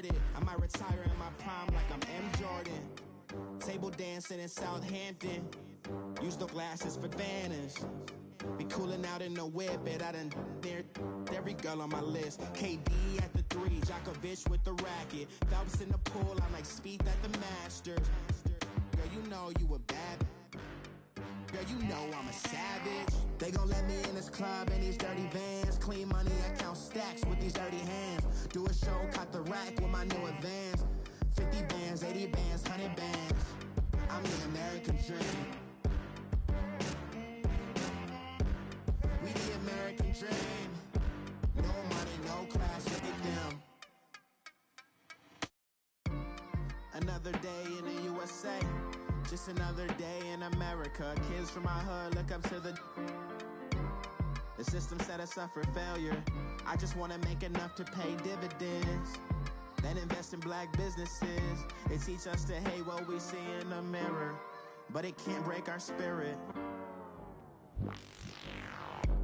started. I might retire in my prime like I'm M. Jordan. Table dancing in Southampton. Use the glasses for Vannas. Be cooling out in the whip, but I done there every girl on my list. KD at the 3, Djokovic with the racket. Phelps in the pool, I'm like Speed at the Masters. Girl, you know you a bad. Girl, you know I'm a savage. They gon' let me in this club in these dirty vans. Clean money, I count stacks with these dirty hands. Do a show, cut the rack with my new advance. 50 bands, 80 bands, 100 bands. I'm the American dream. We the American dream. No money, no class, look at them. Another day in the USA. Just another day in America. Kids from my hood look up to the system set us up for failure. I just wanna make enough to pay dividends, then invest in black businesses. They teach us to hate what we see in the mirror, but it can't break our spirit.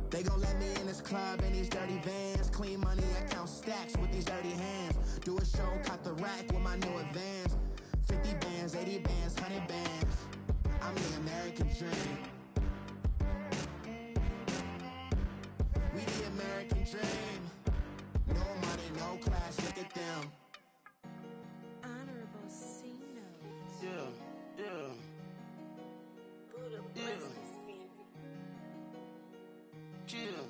They gon' let me in this club in these dirty vans. Clean money, I count stacks with these dirty hands. Do a show, cut the rack with my new advance. 50 bands, 80 bands, 100 bands. I'm the American dream. We the American dream. No money, no class, look at them. Honorable C notes. Yeah, yeah. Buddha Yeah. blesses me. Yeah.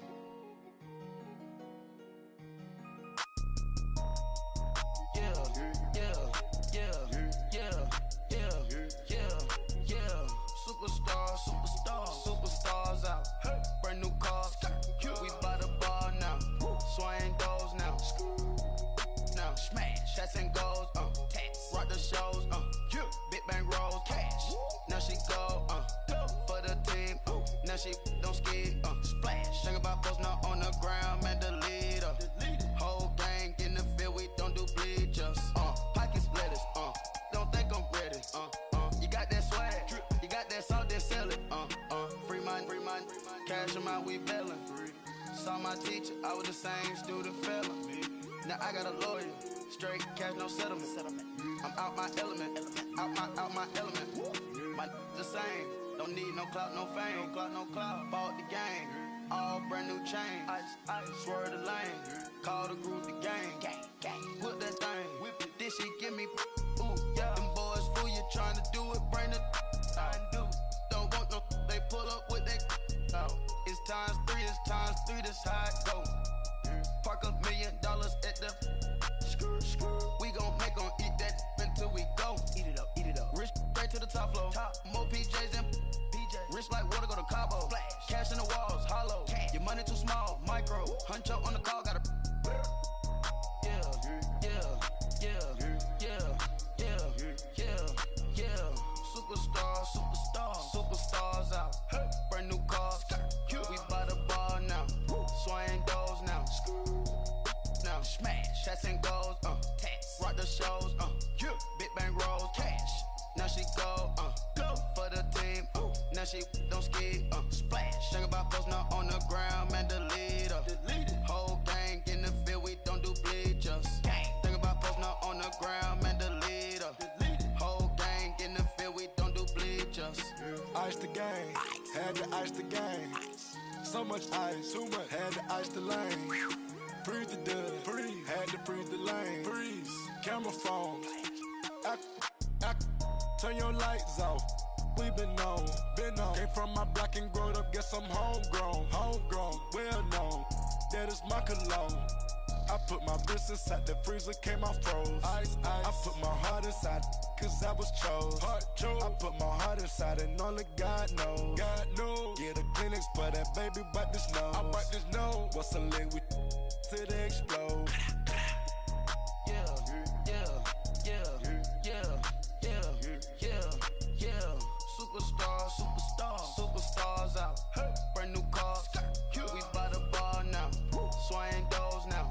Superstars out. Hey. Brand new cars. We by the bar now. Swaying doors now. Now smash. Shots and goals. Tax. Rock the shows. Big bang rolls. Cash. Now she go. For the team. Now she don't ski. Splash. Think about post now on the ground. Man, the leader. Whole gang in the field. We don't do bleachers. Pockets lettuce. Don't think I'm ready. You got that swag. You got that salt, then sell it. Free mind. Cash them out, we bailin'. Saw my teacher, I was the same student felon. Now I got a lawyer, straight cash, no settlement. I'm out my element, out my element. My the same, don't need no clout, no fame. No clout. Bought the game, all brand new chain. I swerve the lane, call the group the gang. Whip that thing, whip it. This shit give me, ooh yeah. Them boys fool you tryna do it, bring the don't want no, they pull up with that. It's times 3, this how it go. Park $1 million at the we gon' eat that until we go. Eat it up. Rich straight to the top floor. More PJs than Rich like water, go to Cabo. Splash. Cash in the walls, hollow. Cash. Your money too small, micro. Hunch up on the call, gotta. Superstars out. Hey. Brand new cars. We by the bar now. Swaying doors now. Now smash. Shots and goals. Tax. Rock the shows. Big bang rolls. Cash. Now she go. For the team. Now she don't ski. Splash. Think about post now on the ground. Man, the leader. Whole gang in the field. We don't do bleachers. Think about post now on the ground. Man, the leader. Whole gang in the field. We don't do bleachers. Ice the game, had to ice the game. So much ice, too much, had to ice the lane. Freeze the dud, freeze, had to freeze the lane. Freeze, camera phone. Turn your lights off. We been on. Came from my block and growed up, guess I'm homegrown, well known. That is my cologne. I put my wrist inside the freezer, came out froze. Ice. I put my heart inside, cause I was chose. I put my heart inside and only God knows. Yeah, the clinics for that baby bite this nose. I bite this nose. What's a leg with till they explode? Superstars out. Hey. Brand new cars. We by the bar now. Swaying doors now.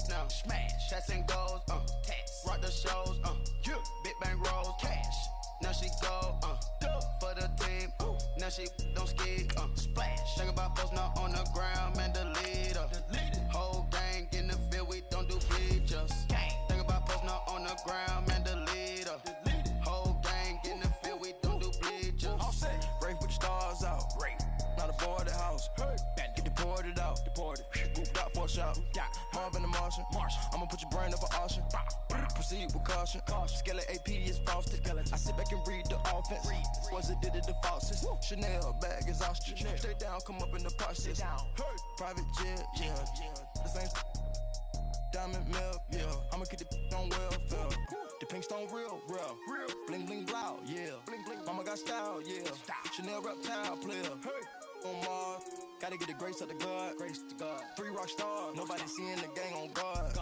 Now smash. Shots and goals. Tax. Rock the shows. Big bang rolls. Cash. Now she go. For the team. Now she don't ski. Splash. Think about post now on the ground. Man, the leader. Whole gang in the field. We don't do bleachers. Gang. shop. Marvin the Martian. I'ma put your brain up for auction. Proceed with caution. Skeleton AP is frosted. I sit back and read the offense. Was it did it the faucets? Chanel bag is ostrich. Stay down, come up in the process. Private jet, yeah. The same diamond milk, yeah. I'ma keep the on welfare. The pink stone real. Bling bling blow, yeah. Mama got style, yeah. Chanel reptile player. On Mars, gotta get the grace of the God. 3 rock stars, nobody seeing the gang on guard.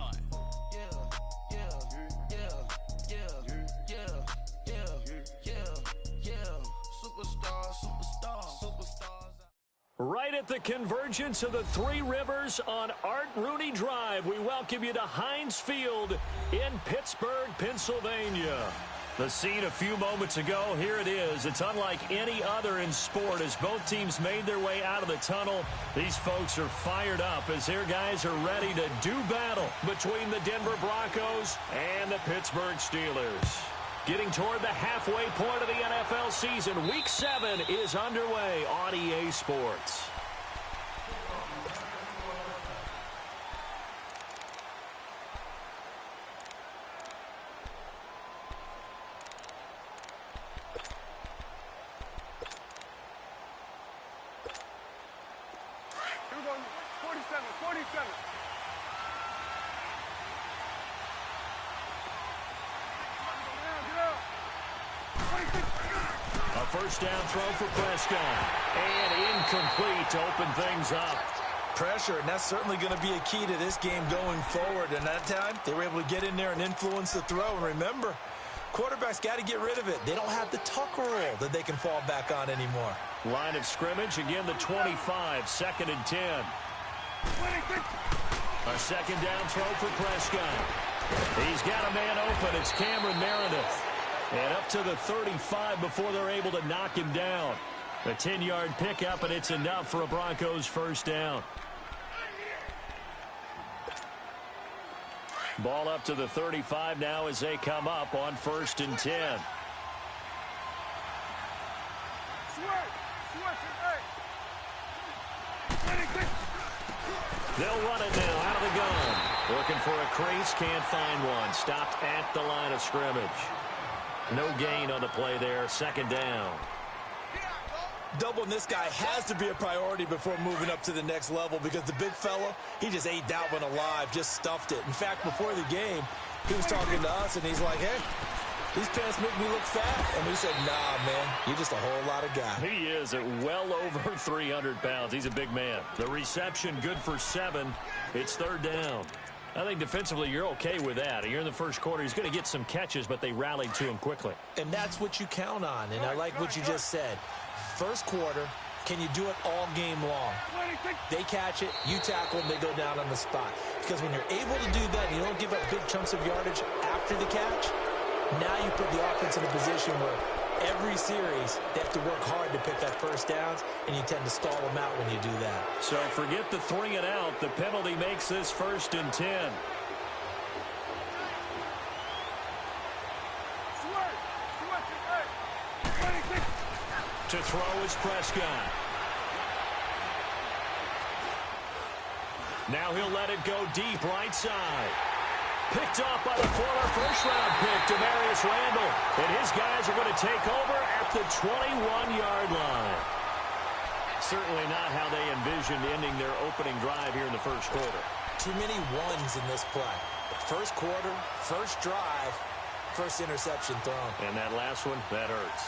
Superstars. Right at the convergence of the Three Rivers on Art Rooney Drive, we welcome you to Heinz Field in Pittsburgh, Pennsylvania. The scene a few moments ago, here it is. It's unlike any other in sport as both teams made their way out of the tunnel. These folks are fired up as their guys are ready to do battle between the Denver Broncos and the Pittsburgh Steelers. Getting toward the halfway point of the NFL season, Week 7 is underway on EA Sports. Here we go, 47. A first down throw for Prescott. And incomplete to open things up. Pressure, and that's certainly going to be a key to this game going forward. And that time, they were able to get in there and influence the throw. And remember, quarterbacks got to get rid of it. They don't have the tuck roll that they can fall back on anymore. Line of scrimmage, again the 25, 2nd and 10. A second down throw for Prescott. He's got a man open. It's Cameron Meredith. And up to the 35 before they're able to knock him down. A 10-yard pickup, and it's enough for a Broncos first down. Ball up to the 35 now as they come up on 1st and 10. They'll run it now out of the gun. Looking for a crease, can't find one. Stopped at the line of scrimmage. No gain on the play there, 2nd down. Doubling this guy has to be a priority before moving up to the next level because the big fella, he just ate that one alive, just stuffed it. In fact, before the game, he was talking to us, and he's like, hey, these pants make me look fat. And we said, nah, man, you're just a whole lot of guy. He is at well over 300 pounds. He's a big man. The reception good for 7. It's 3rd down. I think defensively you're okay with that. You're in the first quarter. He's going to get some catches, but they rallied to him quickly. And that's what you count on, and I like what you just said. First quarter, can you do it all game long? They catch it, you tackle them, they go down on the spot. Because when you're able to do that, you don't give up big chunks of yardage after the catch, now you put the offense in a position where every series they have to work hard to pick that first downs, and you tend to stall them out when you do that. So forget the 3 and out. The penalty makes this 1st and 10. To throw is Prescott. Now he'll let it go deep right side. Picked off by the former first-round pick, Demarius Randall. And his guys are going to take over at the 21-yard line. Certainly not how they envisioned ending their opening drive here in the first quarter. Too many ones in this play. First quarter, first drive, first interception thrown. And that last one, that hurts.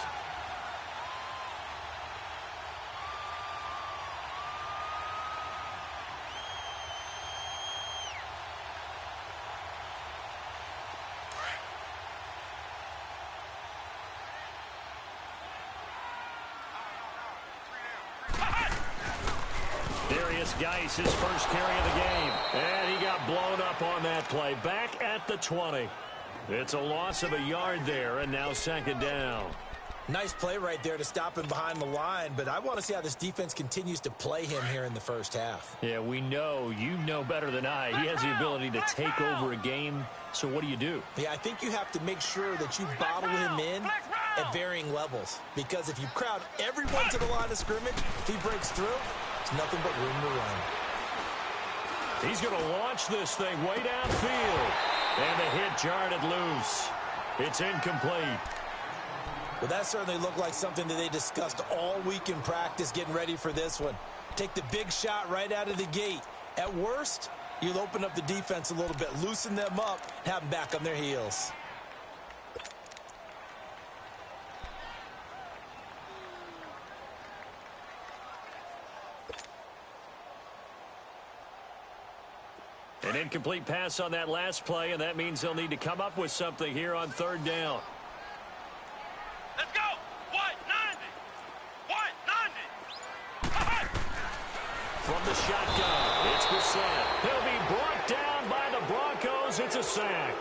Geis, his first carry of the game. And he got blown up on that play. Back at the 20. It's a loss of a yard there, and now 2nd down. Nice play right there to stop him behind the line, but I want to see how this defense continues to play him here in the first half. Yeah, we know. You know better than I. He has the ability to take over a game, so what do? Yeah, I think you have to make sure that you bottle him in at varying levels, because if you crowd everyone to the line of scrimmage, if he breaks through, it's nothing but room to run. He's going to launch this thing way downfield. And the hit jarred it loose. It's incomplete. Well, that certainly looked like something that they discussed all week in practice getting ready for this one. Take the big shot right out of the gate. At worst, you'll open up the defense a little bit, loosen them up, have them back on their heels. An incomplete pass on that last play, and that means they'll need to come up with something here on third down. Let's go! 190! 190! From the shotgun, it's Brissett. He'll be brought down by the Broncos. It's a sack.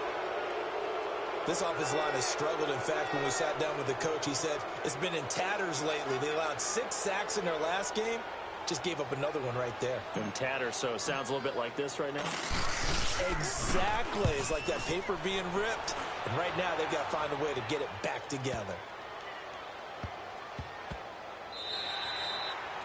This offensive line has struggled. In fact, when we sat down with the coach, he said it's been in tatters lately. They allowed 6 sacks in their last game. Just gave up another one right there. In tatters, so it sounds a little bit like this right now. Exactly. It's like that paper being ripped. And right now, they've got to find a way to get it back together.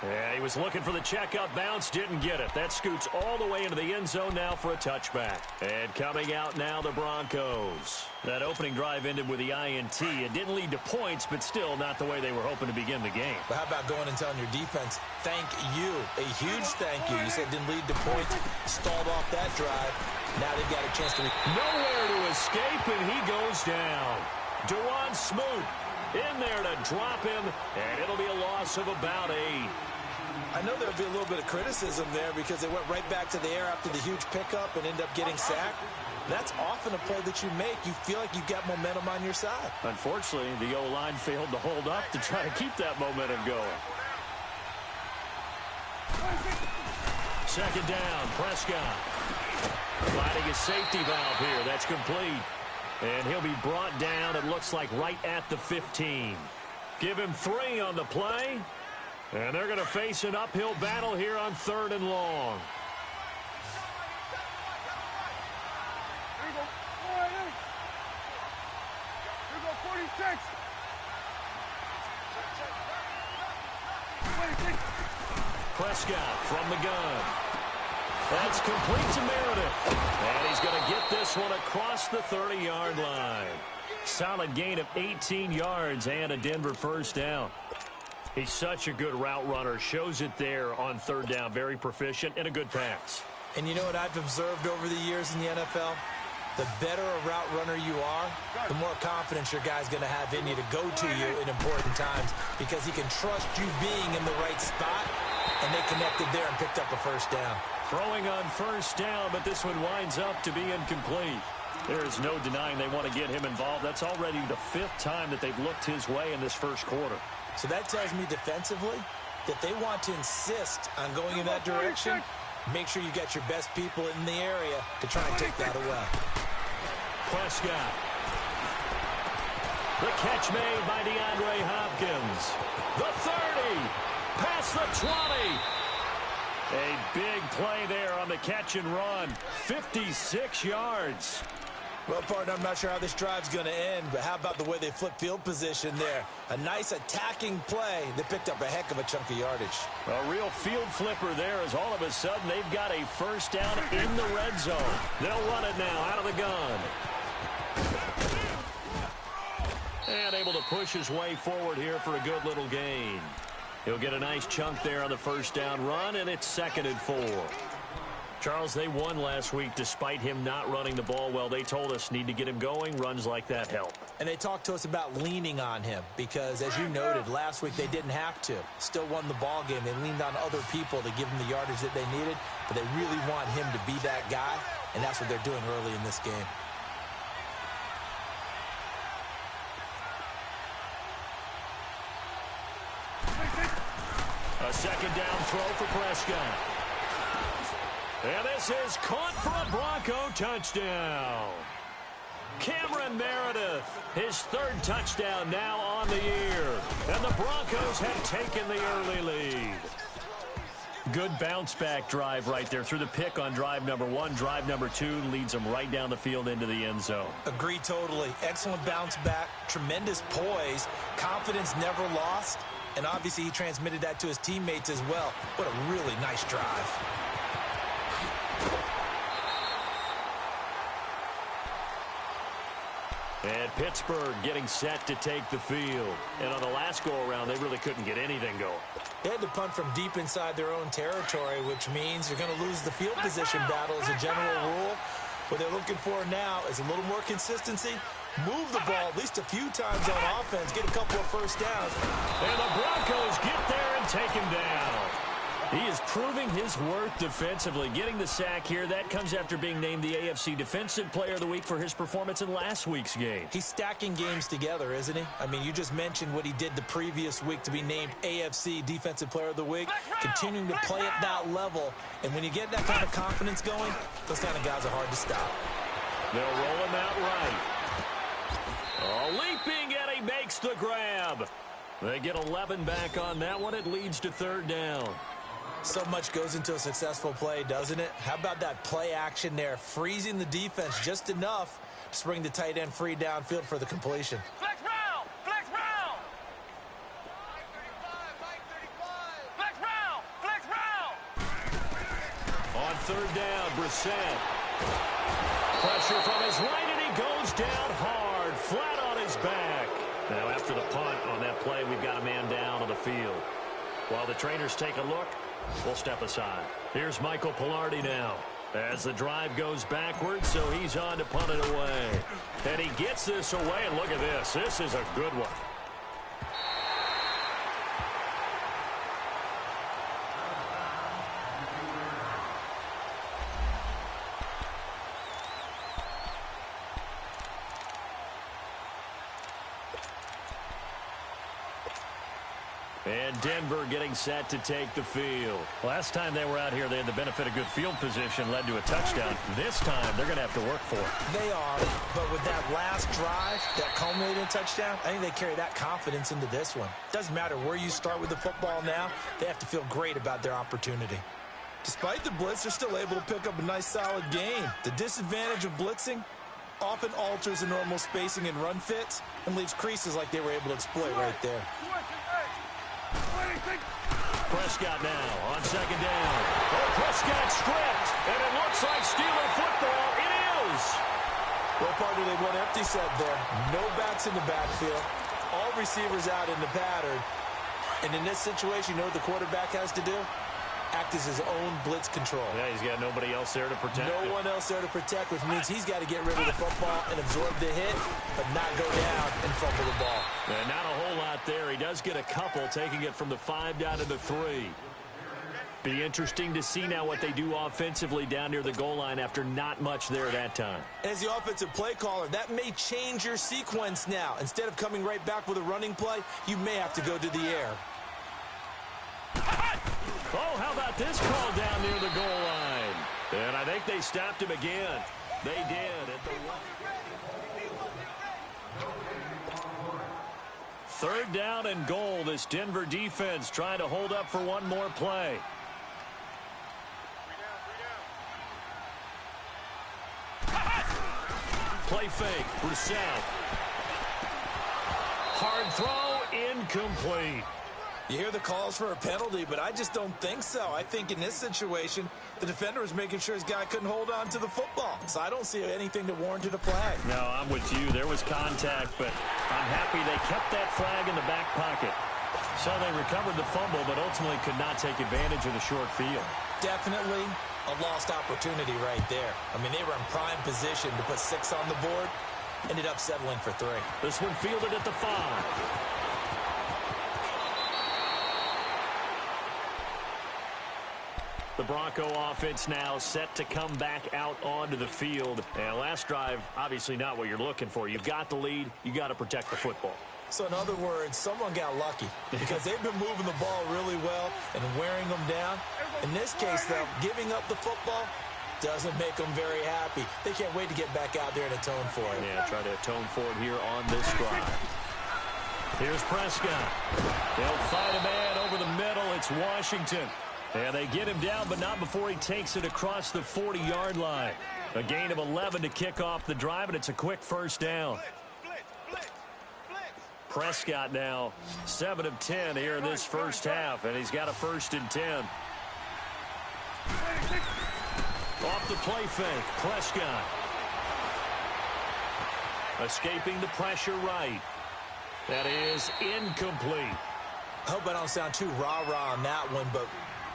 Yeah, he was looking for the checkup bounce, didn't get it. That scoots all the way into the end zone now for a touchback. And coming out now, the Broncos. That opening drive ended with the INT. It didn't lead to points, but still not the way they were hoping to begin the game. But how about going and telling your defense, thank you, a huge thank you. You said it didn't lead to points, stalled off that drive. Now they've got a chance to... Nowhere to escape, and he goes down. Dewan Smoot in there to drop him, and it'll be a loss of about 8. I know there'll be a little bit of criticism there because they went right back to the air after the huge pickup and ended up getting sacked. That's often a play that you make. You feel like you've got momentum on your side. Unfortunately, the O-line failed to hold up to try to keep that momentum going. Second down, Prescott. Finding his safety valve here. That's complete. And he'll be brought down, it looks like, right at the 15. Give him 3 on the play. And they're going to face an uphill battle here on 3rd and long. Here we go. Here we go, 46. 26. Prescott from the gun. That's complete to Meredith. And he's going to get this one across the 30-yard line. Solid gain of 18 yards and a Denver first down. He's such a good route runner. Shows it there on 3rd down. Very proficient and a good pass. And you know what I've observed over the years in the NFL? The better a route runner you are, the more confidence your guy's going to have in you to go to you in important times because he can trust you being in the right spot, and they connected there and picked up a first down. Throwing on first down, but this one winds up to be incomplete. There is no denying they want to get him involved. That's already the 5th time that they've looked his way in this first quarter. So that tells me defensively that they want to insist on going in that direction. Make sure you got your best people in the area to try and take that away. Prescott. The catch made by DeAndre Hopkins. The 30. Past the 20. A big play there on the catch and run. 56 yards. Well, partner, I'm not sure how this drive's going to end, but how about the way they flip field position there? A nice attacking play that picked up a heck of a chunk of yardage. A real field flipper there as all of a sudden they've got a first down in the red zone. They'll run it now out of the gun. And able to push his way forward here for a good little gain. He'll get a nice chunk there on the first down run, and it's 2nd and 4. Charles, they won last week despite him not running the ball well. They told us need to get him going. Runs like that help. And they talked to us about leaning on him because, as you noted, last week they didn't have to. Still won the ball game. They leaned on other people to give them the yardage that they needed, but they really want him to be that guy, and that's what they're doing early in this game. A second down throw for Prescott. And this is caught for a Bronco touchdown. Cameron Meredith, his 3rd touchdown now on the year. And the Broncos have taken the early lead. Good bounce-back drive right there through the pick on drive number 1. Drive number 2 leads them right down the field into the end zone. Agree totally. Excellent bounce back, tremendous poise, confidence never lost, and obviously he transmitted that to his teammates as well. What a really nice drive. And Pittsburgh getting set to take the field. And on the last go-around, they really couldn't get anything going. They had to punt from deep inside their own territory, which means you're going to lose the field position battle as a general rule. What they're looking for now is a little more consistency. Move the ball at least a few times on offense. Get a couple of first downs. And the Broncos get there and take him down. He is proving his worth defensively, getting the sack here. That comes after being named the AFC Defensive Player of the Week for his performance in last week's game. He's stacking games together, isn't he? I mean, you just mentioned what he did the previous week to be named AFC Defensive Player of the Week, continuing to play at that level. And when you get that kind of confidence going, those kind of guys are hard to stop. They'll roll him out right. Oh, leaping, and he makes the grab. They get 11 back on that one. It leads to third down. So much goes into a successful play, doesn't it? How about that play action there, freezing the defense just enough to bring the tight end free downfield for the completion. Flex round! Flex round! Flex round! Flex round! On third down, Brissett. Pressure from his right, and he goes down hard, flat on his back. Now, after the punt on that play, we've got a man down on the field. While the trainers take a look, we'll step aside. Here's Michael Pilardi now as the drive goes backwards, so he's on to punt it away. And he gets this away, and look at this. This is a good one. And Denver getting set to take the field. Last time they were out here, they had the benefit of good field position, led to a touchdown. This time, they're going to have to work for it. They are, but with that last drive, that culminating touchdown, I think they carry that confidence into this one. Doesn't matter where you start with the football now, they have to feel great about their opportunity. Despite the blitz, they're still able to pick up a nice, solid gain. The disadvantage of blitzing often alters the normal spacing and run fits and leaves creases like they were able to exploit right there. Prescott now on second down. Oh, Prescott stripped, and it looks like Steeler football. It is. Well, partner, they went empty set there. No backs in the backfield. All receivers out in the pattern. And in this situation, you know what the quarterback has to do? Act as his own blitz control. Yeah, he's got nobody else there to protect No one else there to protect, which means he's got to get rid of the football and absorb the hit, but not go down and fumble the ball. And not a whole lot there. He does get a couple, taking it from the 5 down to the 3. Be interesting to see now what they do offensively down near the goal line after not much there that time. As the offensive play caller, that may change your sequence now. Instead of coming right back with a running play, you may have to go to the air. Oh, how about this call down near the goal line? And I think they stopped him again. They did at the 1. Third down and goal. This Denver defense trying to hold up for one more play. Play fake. Brissett. Hard throw. Incomplete. You hear the calls for a penalty, but I just don't think so. I think in this situation, the defender was making sure his guy couldn't hold on to the football. So I don't see anything that warranted a flag. No, I'm with you. There was contact, but I'm happy they kept that flag in the back pocket. So they recovered the fumble, but ultimately could not take advantage of the short field. Definitely a lost opportunity right there. I mean, they were in prime position to put 6 on the board. Ended up settling for 3. This one fielded at the 5. The Bronco offense now set to come back out onto the field. And last drive, obviously not what you're looking for. You've got the lead. You got to protect the football. So in other words, someone got lucky because they've been moving the ball really well and wearing them down. In this case, though, giving up the football doesn't make them very happy. They can't wait to get back out there and atone for it. Yeah, try to atone for it here on this drive. Here's Prescott. They'll fight a man over the middle. It's Washington. And they get him down, but not before he takes it across the 40-yard line. A gain of 11 to kick off the drive, and it's a quick first down. Prescott now 7 of 10 here in this first half, and he's got a 1st and 10. Off the play fake, Prescott. Escaping the pressure right. That is incomplete. I hope I don't sound too rah-rah on that one, but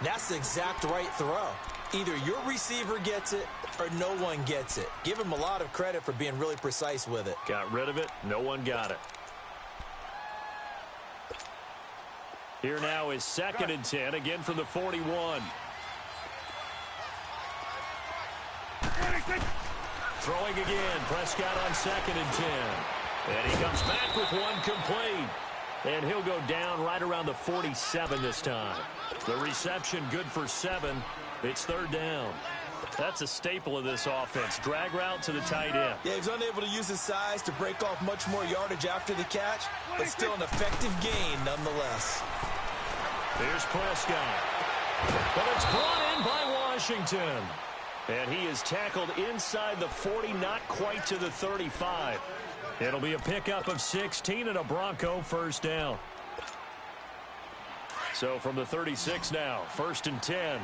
that's the exact right throw. Either your receiver gets it or no one gets it. Give him a lot of credit for being really precise with it. Got rid of it. No one got it. Here now is 2nd and 10, again from the 41. Throwing again. Prescott on 2nd and 10. And he comes back with one complete. And he'll go down right around the 47 this time. The reception good for 7. It's 3rd down. That's a staple of this offense. Drag route to the tight end. Yeah, he's unable to use his size to break off much more yardage after the catch, but still an effective gain nonetheless. Here's Prescott. But it's brought in by Washington. And he is tackled inside the 40, not quite to the 35. It'll be a pickup of 16 and a Bronco first down. So from the 36 now, 1st and 10.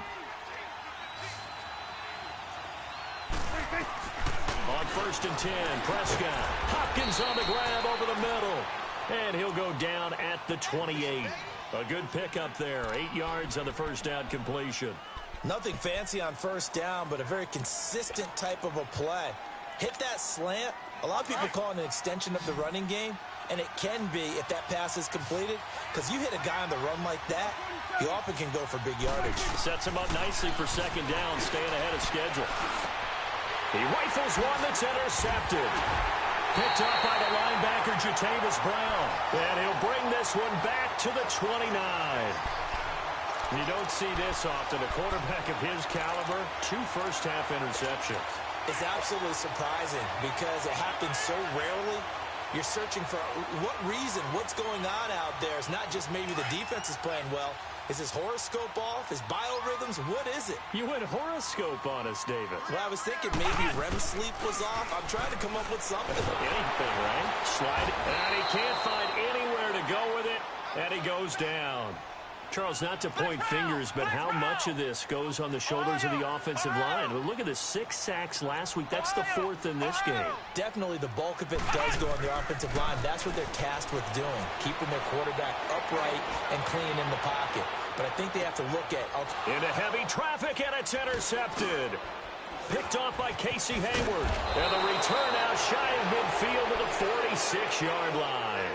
On 1st and 10, Prescott. Hopkins on the grab over the middle. And he'll go down at the 28. A good pickup there. 8 yards on the first down completion. Nothing fancy on first down, but a very consistent type of a play. Hit that slant. A lot of people call it an extension of the running game, and it can be if that pass is completed, because you hit a guy on the run like that, you often can go for big yardage. Sets him up nicely for 2nd down, staying ahead of schedule. He rifles one that's intercepted. Picked up by the linebacker, Jatavis Brown. And he'll bring this one back to the 29. You don't see this often. A quarterback of his caliber, 2 first-half interceptions. It's absolutely surprising because it happens so rarely. You're searching for what reason, what's going on out there. It's not just maybe the defense is playing well. Is his horoscope off? His biorhythms? What is it? You went horoscope on us, David. Well, I was thinking maybe REM sleep was off. I'm trying to come up with something. Anything, right? Slide it. And he can't find anywhere to go with it. And he goes down. Charles, not to point fingers, but how much of this goes on the shoulders of the offensive line? Well, look at the 6 sacks last week. That's the 4th in this game. Definitely the bulk of it does go on the offensive line. That's what they're tasked with doing, keeping their quarterback upright and clean in the pocket. But I think they have to look at... Into heavy traffic, and it's intercepted. Picked off by Casey Hayward. And the return out shy of midfield to the 46-yard line.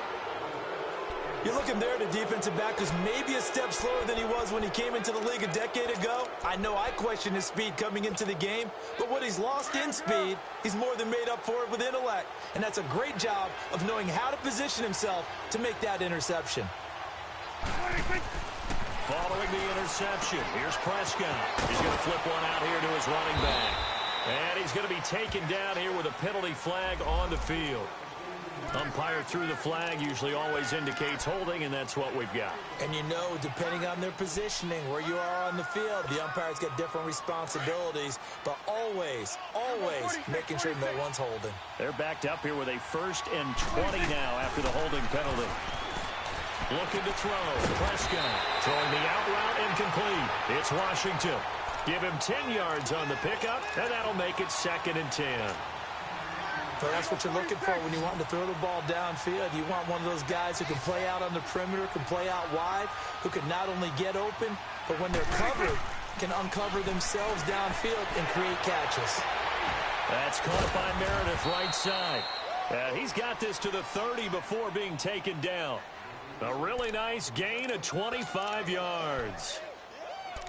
You're looking there at a defensive back who's maybe a step slower than he was when he came into the league a decade ago. I know I questioned his speed coming into the game, but what he's lost in speed, he's more than made up for it with intellect. And that's a great job of knowing how to position himself to make that interception. Following the interception, here's Prescott. He's going to flip one out here to his running back. And he's going to be taken down here with a penalty flag on the field. Umpire threw the flag, usually always indicates holding, and that's what we've got. And you know, depending on their positioning, where you are on the field, the umpires get different responsibilities, but always making sure no one's holding. They're backed up here with a 1st and 20 now after the holding penalty. Looking to throw. Prescott throwing the out route incomplete. It's Washington. Give him 10 yards on the pickup, and that'll make it 2nd and 10. So that's what you're looking for when you want to throw the ball downfield. You want one of those guys who can play out on the perimeter, can play out wide, who can not only get open, but when they're covered, can uncover themselves downfield and create catches. That's caught by Meredith right side. He's got this to the 30 before being taken down. A really nice gain of 25 yards.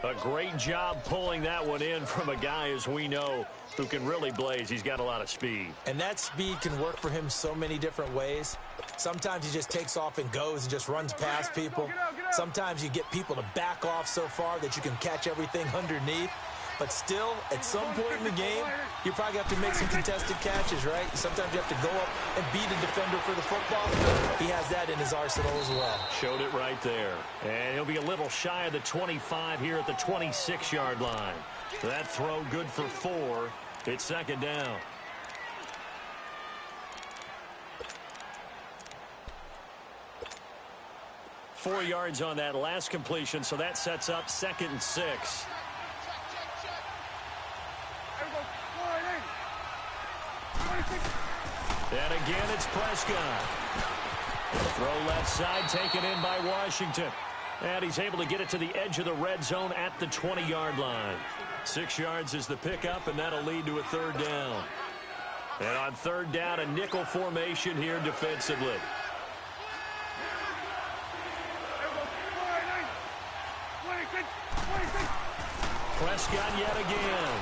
A great job pulling that one in from a guy, as we know, who can really blaze. He's got a lot of speed. And that speed can work for him so many different ways. Sometimes he just takes off and goes and just runs past people. Sometimes you get people to back off so far that you can catch everything underneath. But still, at some point in the game, you probably have to make some contested catches, right? Sometimes you have to go up and beat a defender for the football. He has that in his arsenal as well. Showed it right there. And he'll be a little shy of the 25 here at the 26-yard line. That throw good for 4. It's 2nd down. Four yards on that last completion, so that sets up 2nd and 6. And again, it's Prescott. Throw left side, taken in by Washington. And he's able to get it to the edge of the red zone at the 20-yard line. 6 yards is the pickup, and that'll lead to a third down. And on third down, a nickel formation here defensively. Prescott yet again.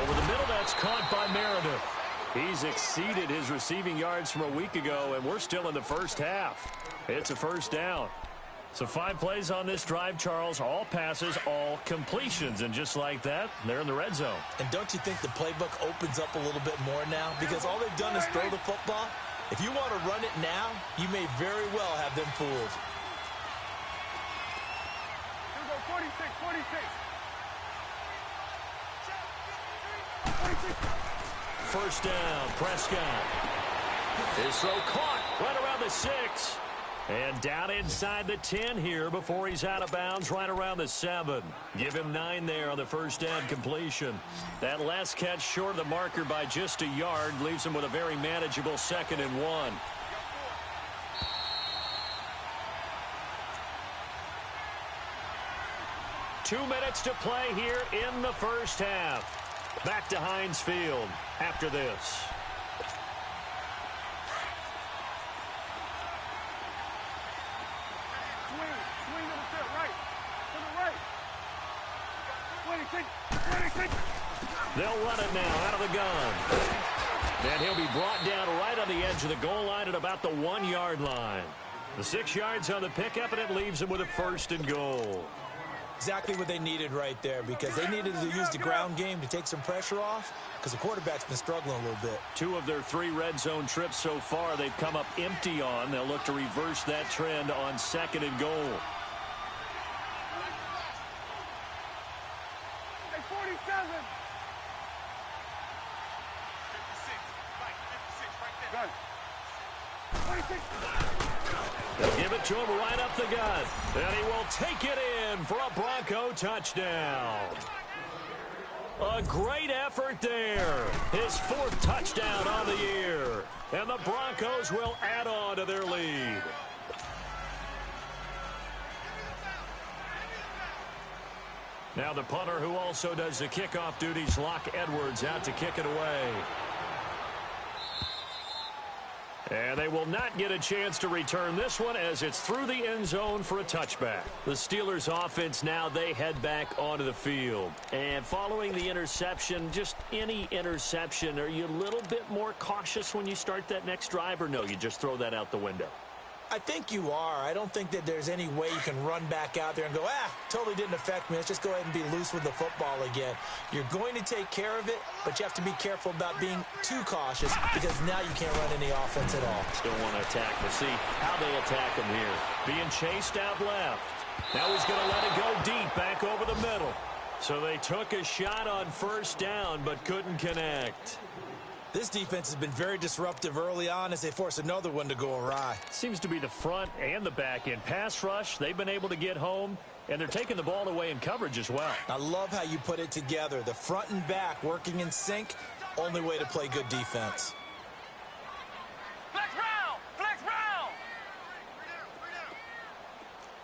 Over the middle, that's caught by Meredith. He's exceeded his receiving yards from a week ago, and we're still in the first half. It's a first down. So 5 plays on this drive, Charles. All passes, all completions. And just like that, they're in the red zone. And don't you think the playbook opens up a little bit more now? Because all they've done is throw the football. If you want to run it now, you may very well have them fooled. Here we go, 46, 46. First down, Prescott. His throw caught right around the 6. And down inside the 10 here before he's out of bounds right around the 7. Give him 9 there on the first down completion. That last catch short of the marker by just a yard leaves him with a very manageable 2nd and 1. Two minutes to play here in the first half. Back to Heinz Field after this. Swing to the field, right. To the right. 26. They'll run it now out of the gun. And he'll be brought down right on the edge of the goal line at about the 1-yard line. The 6 yards on the pickup, and it leaves him with a 1st and goal. Exactly what they needed right there, because they needed to use the ground game to take some pressure off, because the quarterback's been struggling a little bit. 2 of their 3 red zone trips so far they've come up empty on. They'll look to reverse that trend on 2nd and goal. Hey, 47. 56, right there. 26. They'll give it to him right up the gut. And he will take it in for a Bronco touchdown. A great effort there. His 4th touchdown on the year. And the Broncos will add on to their lead. Now the punter, who also does the kickoff duties, Locke Edwards, out to kick it away. And they will not get a chance to return this one as it's through the end zone for a touchback. The Steelers offense now, they head back onto the field. And following the interception, just any interception, are you a little bit more cautious when you start that next drive, or no, you just throw that out the window? I think you are. I don't think that there's any way you can run back out there and go, totally didn't affect me. Let's just go ahead and be loose with the football again. You're going to take care of it, but you have to be careful about being too cautious, because now you can't run any offense at all. Still want to attack. We'll see how they attack him here. Being chased out left. Now he's going to let it go deep, back over the middle. So they took a shot on first down, but couldn't connect. This defense has been very disruptive early on as they force another one to go awry. Seems to be the front and the back end. Pass rush, they've been able to get home, and they're taking the ball away in coverage as well. I love how you put it together. The front and back working in sync, only way to play good defense. Flex round! Flex round!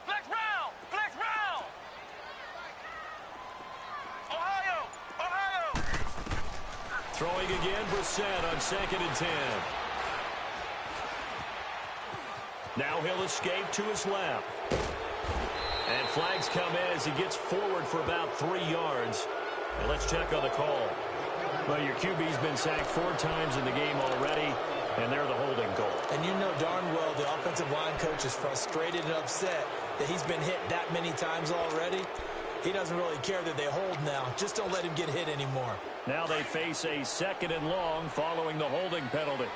Flex round! Flex round! Ohio! Ohio! Throwing again, Brissett on 2nd and 10. Now he'll escape to his left. And flags come in as he gets forward for about 3 yards. And let's check on the call. Well, your QB's been sacked 4 times in the game already, and they're the holding goal. And you know darn well the offensive line coach is frustrated and upset that he's been hit that many times already. He doesn't really care that they hold now. Just don't let him get hit anymore. Now they face a 2nd and long following the holding penalty.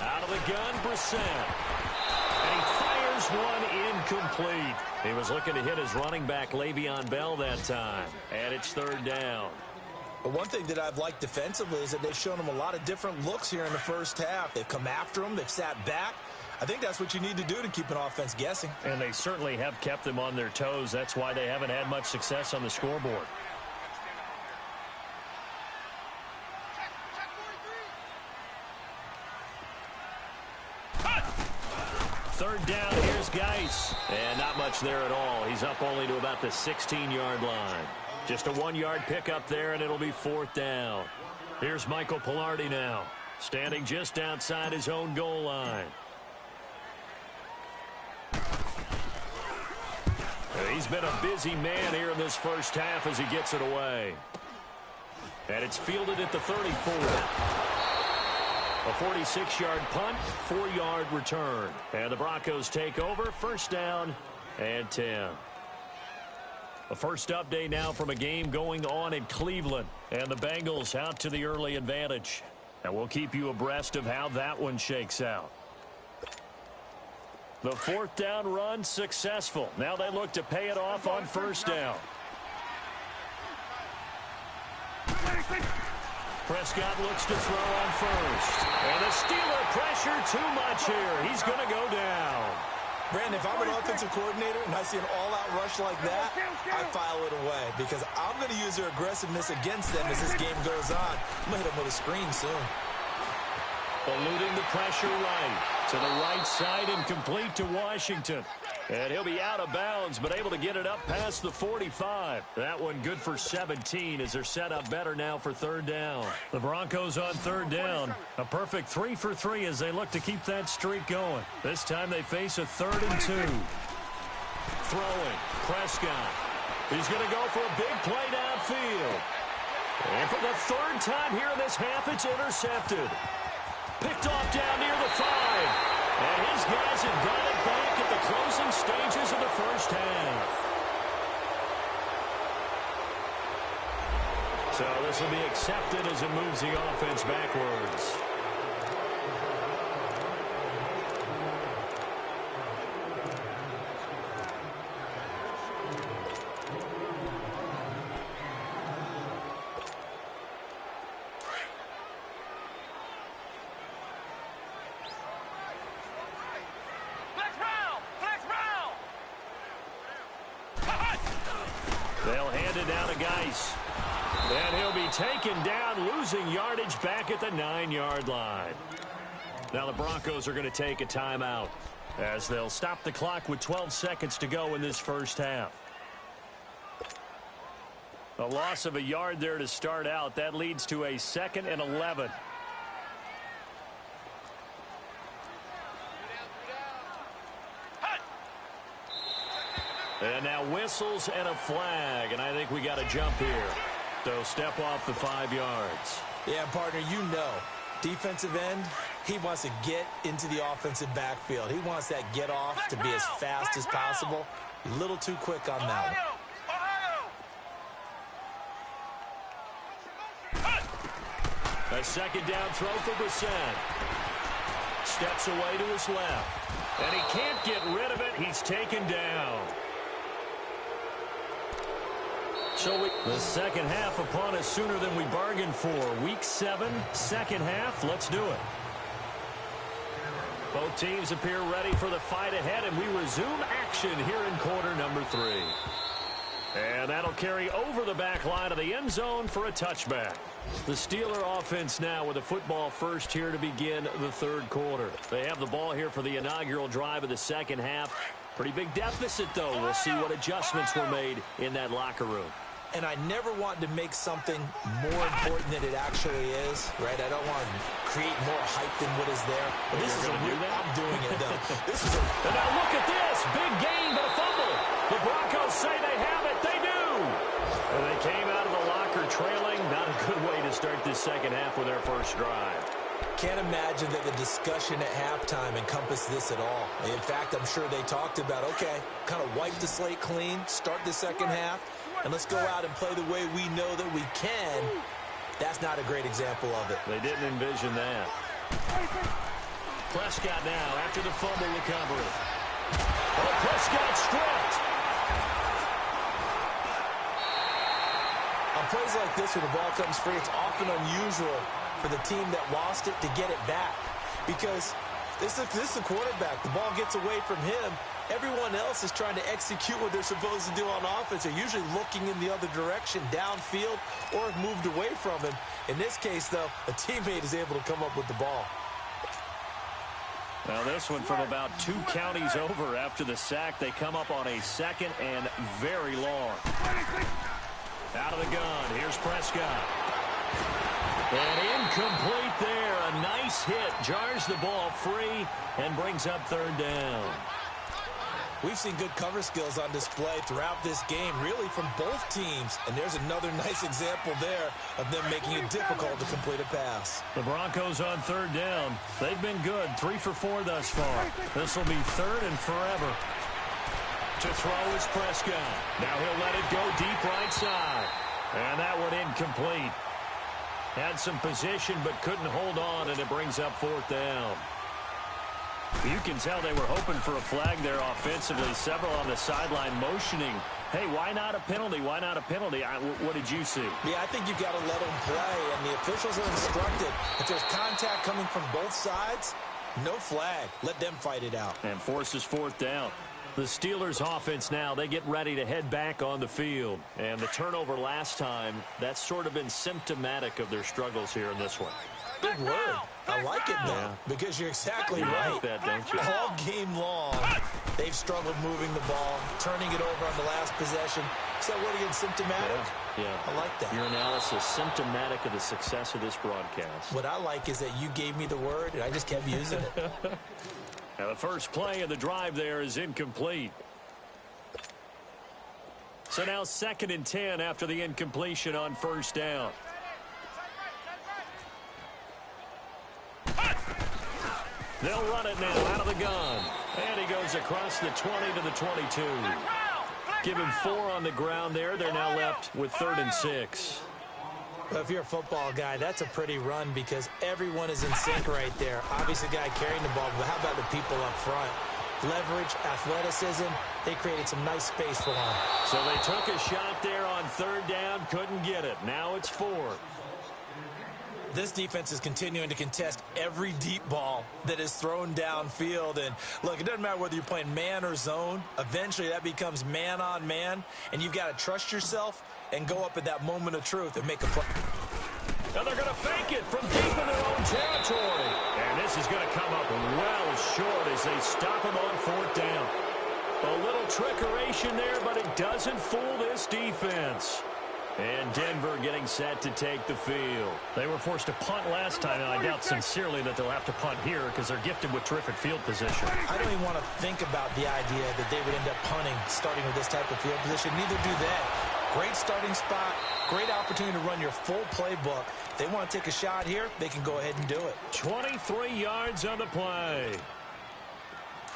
Out of the gun, Brissett. And he fires one incomplete. He was looking to hit his running back, Le'Veon Bell, that time. And it's 3rd down. But one thing that I've liked defensively is that they've shown him a lot of different looks here in the first half. They've come after him. They've sat back. I think that's what you need to do to keep an offense guessing. And they certainly have kept them on their toes. That's why they haven't had much success on the scoreboard. Third down, here's Geis. And not much there at all. He's up only to about the 16-yard line. Just a 1-yard pickup there, and it'll be fourth down. Here's Michael Pilardi now, standing just outside his own goal line. He's been a busy man here in this first half as he gets it away. And it's fielded at the 34. A 46-yard punt, 4-yard return. And the Broncos take over, first down and 10. A first update now from a game going on in Cleveland. And the Bengals out to the early advantage. And we'll keep you abreast of how that one shakes out. The fourth down run successful. Now they look to pay it off on first down. Prescott looks to throw on first. And the Steeler pressure too much here. He's going to go down. Brandon, if I'm an offensive coordinator and I see an all-out rush like that, I file it away because I'm going to use their aggressiveness against them as this game goes on. I'm going to hit them with a screen soon. Eluding the pressure right. To the right side and complete to Washington. And he'll be out of bounds, but able to get it up past the 45. That one good for 17 as they're set up better now for third down. The Broncos on third down. A perfect 3 for 3 as they look to keep that streak going. This time they face a 3rd and 2. Throwing. Prescott. He's going to go for a big play downfield. And for the 3rd time here in this half, it's intercepted. Picked off down near the 5. And his guys have got it back at the closing stages of the first half. So this will be accepted as it moves the offense backwards. They'll hand it down to Geis. And he'll be taken down, losing yardage back at the 9-yard line. Now the Broncos are going to take a timeout as they'll stop the clock with 12 seconds to go in this first half. A loss of a yard there to start out. That leads to a 2nd and 11. And now whistles and a flag, and I think we got a jump here. So step off the 5 yards. Yeah, partner, you know, defensive end, he wants to get into the offensive backfield. He wants that get off to be as fast as possible. A little too quick on that one. A 2nd down throw for Brissett. Steps away to his left. And he can't get rid of it. He's taken down. So the second half upon us sooner than we bargained for. Week 7, second half. Let's do it. Both teams appear ready for the fight ahead, and we resume action here in quarter number 3. And that'll carry over the back line of the end zone for a touchback. The Steeler offense now with a football first here to begin the third quarter. They have the ball here for the inaugural drive of the second half. Pretty big deficit, though. We'll see what adjustments were made in that locker room. And I never want to make something more important than it actually is, right? I don't want to create more hype than what is there. But this is I'm doing it, though. This is and now look at this. Big gain, but a fumble. The Broncos say they have it. They do. And they came out of the locker trailing. Not a good way to start this second half with their first drive. Can't imagine that the discussion at halftime encompassed this at all. In fact, I'm sure they talked about, okay, kind of wipe the slate clean, start the second half, and let's go out and play the way we know that we can. That's not a great example of it. They didn't envision that. Prescott now after the fumble recovery. Oh, Prescott stripped. On plays like this where the ball comes free, it's often unusual for the team that lost it to get it back. Because this is the quarterback. The ball gets away from him. Everyone else is trying to execute what they're supposed to do on offense. They're usually looking in the other direction, downfield, or have moved away from him. In this case, though, a teammate is able to come up with the ball. Now this one from about 2 counties over after the sack. They come up on a 2nd and very long. Out of the gun. Here's Prescott. And incomplete there. A nice hit. Jars the ball free and brings up 3rd down. We've seen good cover skills on display throughout this game, really from both teams. And there's another nice example there of them making it difficult to complete a pass. The Broncos on 3rd down. They've been good. 3 for 4 thus far. This will be 3rd and forever. To throw is Prescott. Now he'll let it go deep right side. And that one incomplete. Had some position but couldn't hold on, and it brings up 4th down. You can tell they were hoping for a flag there offensively. Several on the sideline motioning, hey, why not a penalty? Why not a penalty? What did you see? Yeah, I think you've got to let them play, and the officials are instructed. If there's contact coming from both sides, no flag. Let them fight it out. And forces 4th down. The Steelers offense now, they get ready to head back on the field. And the turnover last time, that's sort of been symptomatic of their struggles here in this one. Big word. I like it now, because you're exactly right. Like that, don't you? All game long, they've struggled moving the ball, turning it over on the last possession. Is that word again, symptomatic? Yeah. I like that. Your analysis, symptomatic of the success of this broadcast. What I like is that you gave me the word, and I just kept using it. Now the first play of the drive there is incomplete. So now 2nd and 10 after the incompletion on 1st down. They'll run it now out of the gun. And he goes across the 20 to the 22. Give him 4 on the ground there. They're now left with 3rd and 6. Well, if you're a football guy, that's a pretty run because everyone is in sync right there. Obviously, the guy carrying the ball, but how about the people up front? Leverage, athleticism, they created some nice space for him. So they took a shot there on 3rd down, couldn't get it. Now it's 4th. This defense is continuing to contest every deep ball that is thrown downfield. And, look, it doesn't matter whether you're playing man or zone. Eventually, that becomes man-on-man, and you've got to trust yourself and go up at that moment of truth and make a play. And they're going to fake it from deep in their own territory. And this is going to come up well short as they stop him on 4th down. A little trickeration there, but it doesn't fool this defense. And Denver getting set to take the field. They were forced to punt last time, and I doubt sincerely that they'll have to punt here because they're gifted with terrific field position. I don't even want to think about the idea that they would end up punting starting with this type of field position. Neither do they. Great starting spot, great opportunity to run your full playbook. If they want to take a shot here, they can go ahead and do it. 23 yards on the play.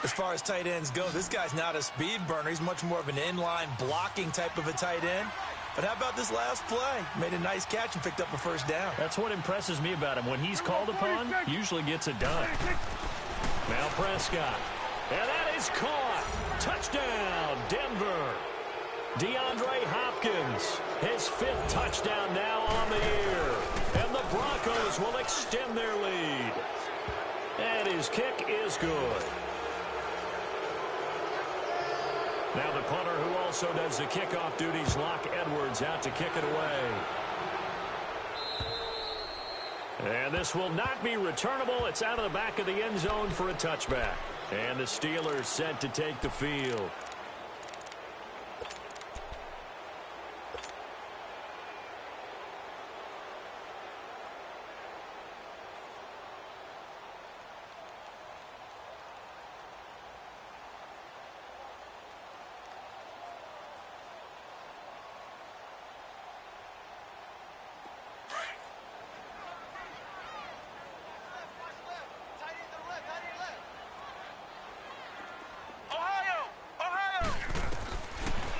As far as tight ends go, this guy's not a speed burner. He's much more of an inline blocking type of a tight end. But how about this last play? Made a nice catch and picked up a 1st down. That's what impresses me about him. When he's called upon, usually gets it done. Now Prescott. And that is caught. Touchdown, Denver. DeAndre Hopkins, his 5th touchdown now on the year. And the Broncos will extend their lead. And his kick is good. Now the punter who also does the kickoff duties, Locke Edwards, out to kick it away. And this will not be returnable. It's out of the back of the end zone for a touchback. And the Steelers set to take the field.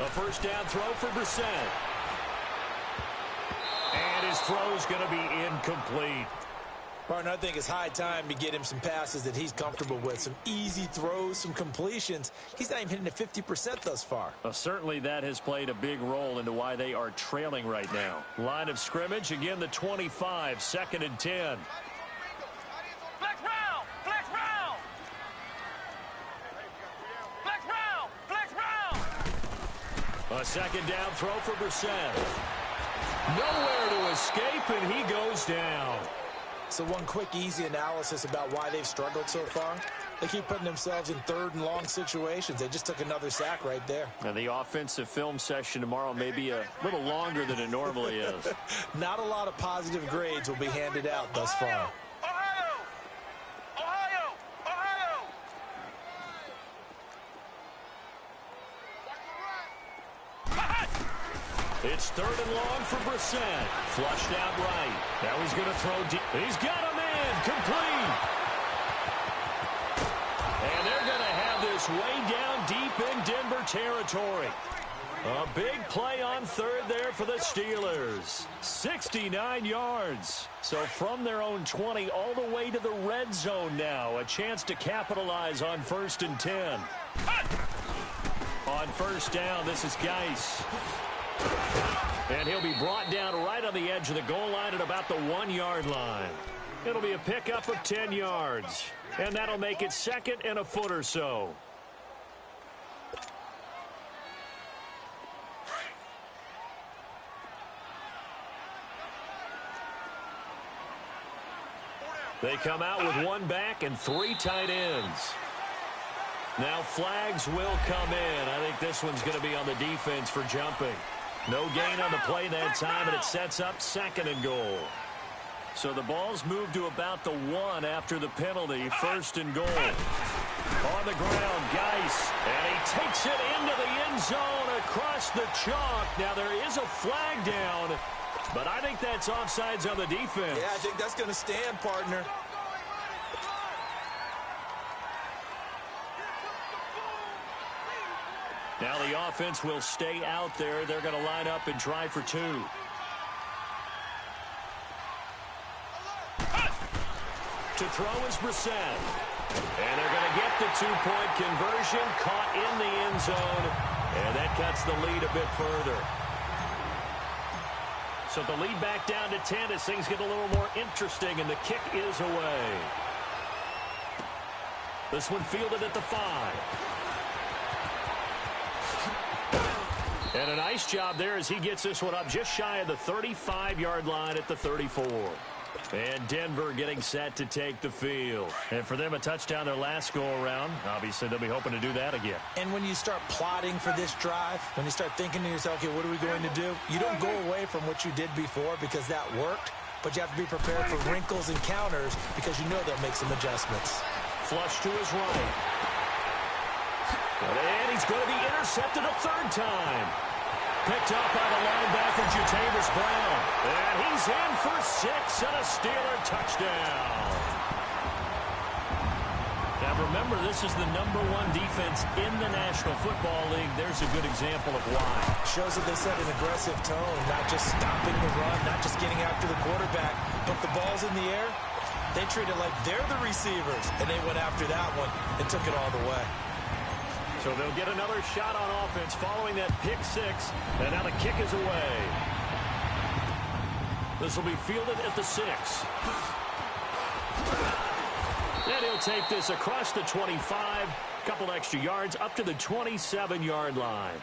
A 1st down throw for Brissett. And his throw's going to be incomplete. Partner, I think it's high time to get him some passes that he's comfortable with. Some easy throws, some completions. He's not even hitting at 50% thus far. Certainly that has played a big role into why they are trailing right now. Line of scrimmage, again the 25, 2nd and 10. Flex round! Flex round! Flex round! Flex round! A 2nd down throw for Brissett. Nowhere to escape, and he goes down. So one quick, easy analysis about why they've struggled so far. They keep putting themselves in third and long situations. They just took another sack right there. And the offensive film session tomorrow may be a little longer than it normally is. Not a lot of positive grades will be handed out thus far. It's third and long for Brissett. Flushed out right. Now he's going to throw deep. He's got a man. Complete. And they're going to have this way down deep in Denver territory. A big play on third there for the Steelers. 69 yards. So from their own 20 all the way to the red zone now. A chance to capitalize on 1st and 10. On first down, this is Geis. And he'll be brought down right on the edge of the goal line at about the 1-yard line. It'll be a pickup of 10 yards. And that'll make it 2nd and a foot or so. They come out with 1 back and 3 tight ends. Now flags will come in. I think this one's going to be on the defense for jumping. No gain on the play that time, and it sets up 2nd and goal. So the ball's moved to about the 1 after the penalty. 1st and goal. On the ground, Geis. And he takes it into the end zone across the chalk. Now there is a flag down, but I think that's offsides on the defense. Yeah, I think that's going to stand, partner. Now the offense will stay out there. They're going to line up and try for 2. To throw is Brissett. And they're going to get the 2-point conversion. Caught in the end zone. And that cuts the lead a bit further. So the lead back down to 10 as things get a little more interesting. And the kick is away. This one fielded at the 5. And a nice job there as he gets this one up just shy of the 35-yard line at the 34. And Denver getting set to take the field. And for them, a touchdown their last go-around. Obviously, they'll be hoping to do that again. And when you start plotting for this drive, when you start thinking to yourself, okay, what are we going to do? You don't go away from what you did before because that worked, but you have to be prepared for wrinkles and counters because you know they'll make some adjustments. Flush to his right. And he's going to be intercepted a 3rd time. Picked up by the linebacker, Jatavis Brown. And he's in for 6 and a Steeler touchdown. Now remember, this is the #1 defense in the National Football League. There's a good example of why. Shows that they set an aggressive tone, not just stopping the run, not just getting after the quarterback, but the ball's in the air. They treat it like they're the receivers, and they went after that one and took it all the way. So they'll get another shot on offense following that pick 6, and now the kick is away. This will be fielded at the 6. And he'll take this across the 25, couple extra yards up to the 27-yard line.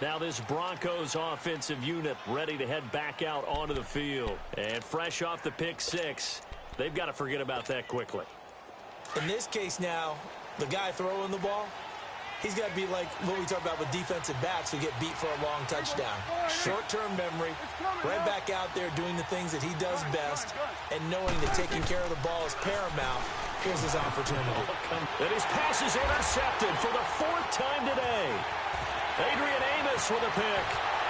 Now this Broncos offensive unit ready to head back out onto the field. And fresh off the pick 6, they've got to forget about that quickly. In this case now, the guy throwing the ball, he's got to be like what we talk about with defensive backs who get beat for a long touchdown. Short-term memory, right back out there doing the things that he does best, and knowing that taking care of the ball is paramount. Here's his opportunity. And his pass is intercepted for the 4th time today. Adrian Amos with a pick.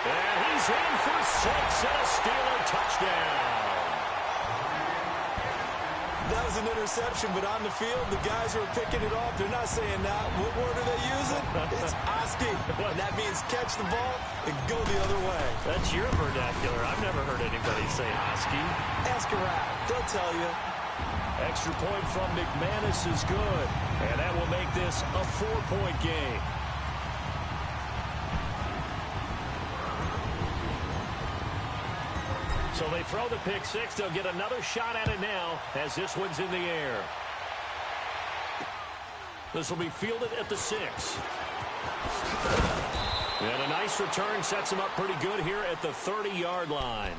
And he's in for 6 and a Steeler touchdown. That was an interception, but on the field, the guys who are picking it off, they're not saying that. What word are they using? It's Oski. And that means catch the ball and go the other way. That's your vernacular. I've never heard anybody say Oski. Ask around. They'll tell you. Extra point from McManus is good. And that will make this a 4-point game. So they throw the pick 6. They'll get another shot at it now as this one's in the air. This will be fielded at the 6. And a nice return sets him up pretty good here at the 30-yard line.